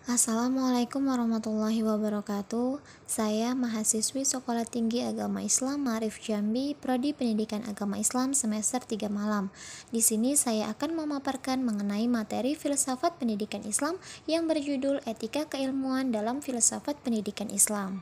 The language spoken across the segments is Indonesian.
Assalamualaikum warahmatullahi wabarakatuh. Saya mahasiswi Sekolah Tinggi Agama Islam Ma'arif Jambi, Prodi Pendidikan Agama Islam semester 3 Malam. Di sini saya akan memaparkan mengenai materi filsafat pendidikan Islam yang berjudul Etika Keilmuan dalam Filsafat Pendidikan Islam.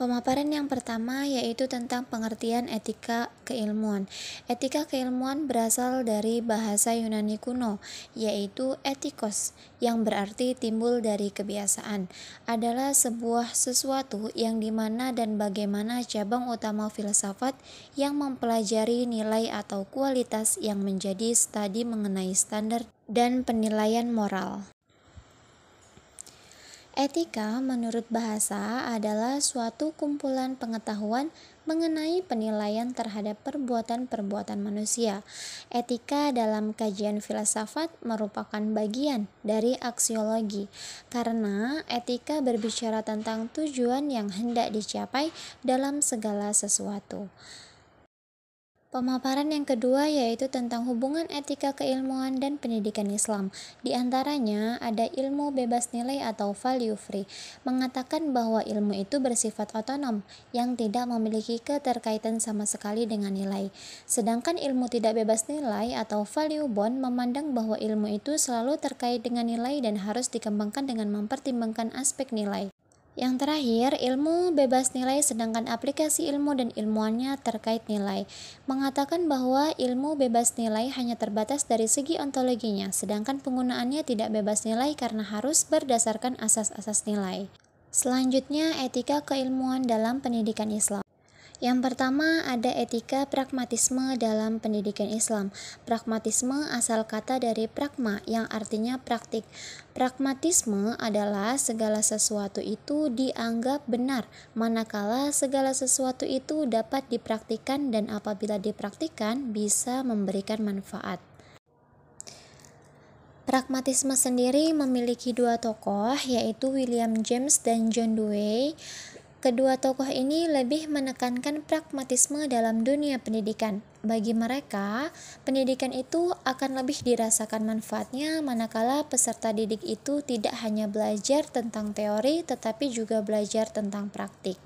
Pemaparan yang pertama yaitu tentang pengertian etika keilmuan. Etika keilmuan berasal dari bahasa Yunani kuno, yaitu etikos, yang berarti timbul dari kebiasaan. Adalah sebuah sesuatu yang dimana dan bagaimana cabang utama filsafat yang mempelajari nilai atau kualitas yang menjadi studi mengenai standar dan penilaian moral. Etika menurut bahasa adalah suatu kumpulan pengetahuan mengenai penilaian terhadap perbuatan-perbuatan manusia. Etika dalam kajian filsafat merupakan bagian dari aksiologi, karena etika berbicara tentang tujuan yang hendak dicapai dalam segala sesuatu. Pemaparan yang kedua yaitu tentang hubungan etika keilmuan dan pendidikan Islam. Di antaranya ada ilmu bebas nilai atau value free, mengatakan bahwa ilmu itu bersifat otonom, yang tidak memiliki keterkaitan sama sekali dengan nilai. Sedangkan ilmu tidak bebas nilai atau value bound memandang bahwa ilmu itu selalu terkait dengan nilai dan harus dikembangkan dengan mempertimbangkan aspek nilai. Yang terakhir, ilmu bebas nilai, sedangkan aplikasi ilmu dan ilmuannya terkait nilai, mengatakan bahwa ilmu bebas nilai hanya terbatas dari segi ontologinya, sedangkan penggunaannya tidak bebas nilai karena harus berdasarkan asas-asas nilai. Selanjutnya, etika keilmuan dalam pendidikan Islam. Yang pertama ada etika pragmatisme dalam pendidikan Islam. Pragmatisme asal kata dari pragma yang artinya praktik. Pragmatisme adalah segala sesuatu itu dianggap benar, manakala segala sesuatu itu dapat dipraktikkan dan apabila dipraktikkan bisa memberikan manfaat. Pragmatisme sendiri memiliki dua tokoh, yaitu William James dan John Dewey. Kedua tokoh ini lebih menekankan pragmatisme dalam dunia pendidikan. Bagi mereka, pendidikan itu akan lebih dirasakan manfaatnya manakala peserta didik itu tidak hanya belajar tentang teori tetapi juga belajar tentang praktik.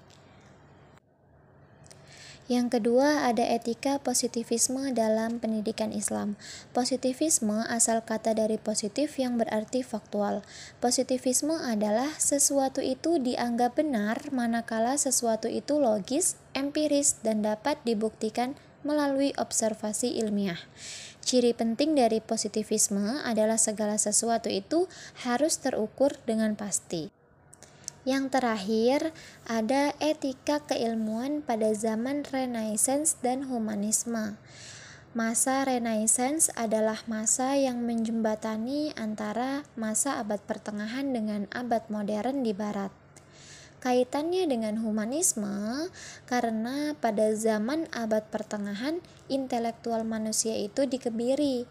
Yang kedua ada etika positivisme dalam pendidikan Islam. Positivisme asal kata dari positif yang berarti faktual. Positivisme adalah sesuatu itu dianggap benar manakala sesuatu itu logis, empiris, dan dapat dibuktikan melalui observasi ilmiah. Ciri penting dari positivisme adalah segala sesuatu itu harus terukur dengan pasti. Yang terakhir, ada etika keilmuan pada zaman Renaissance dan humanisme. Masa Renaissance adalah masa yang menjembatani antara masa abad pertengahan dengan abad modern di barat. Kaitannya dengan humanisme karena pada zaman abad pertengahan intelektual manusia itu dikebiri.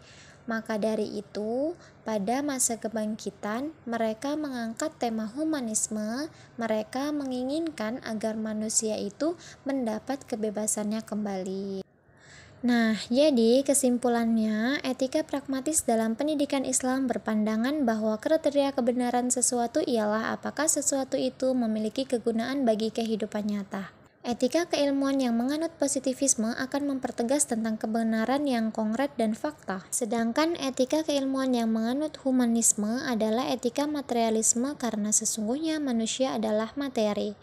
Maka dari itu, pada masa kebangkitan, mereka mengangkat tema humanisme. Mereka menginginkan agar manusia itu mendapat kebebasannya kembali. Nah, jadi kesimpulannya, etika pragmatis dalam pendidikan Islam berpandangan bahwa kriteria kebenaran sesuatu ialah apakah sesuatu itu memiliki kegunaan bagi kehidupan nyata. Etika keilmuan yang menganut positivisme akan mempertegas tentang kebenaran yang konkret dan fakta. Sedangkan etika keilmuan yang menganut humanisme adalah etika materialisme karena sesungguhnya manusia adalah materi.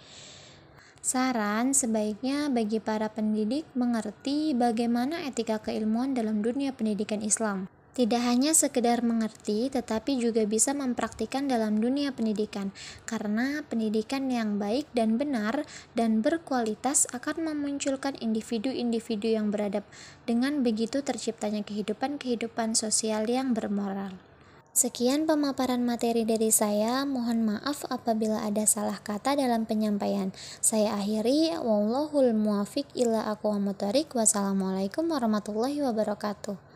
Saran sebaiknya bagi para pendidik mengerti bagaimana etika keilmuan dalam dunia pendidikan Islam. Tidak hanya sekedar mengerti, tetapi juga bisa mempraktikkan dalam dunia pendidikan, karena pendidikan yang baik dan benar dan berkualitas akan memunculkan individu-individu yang beradab. Dengan begitu terciptanya kehidupan sosial yang bermoral. Sekian pemaparan materi dari saya, mohon maaf apabila ada salah kata dalam penyampaian. Saya akhiri, wallahul muwafiq ila aqwamut thoriq. Wassalamualaikum warahmatullahi wabarakatuh.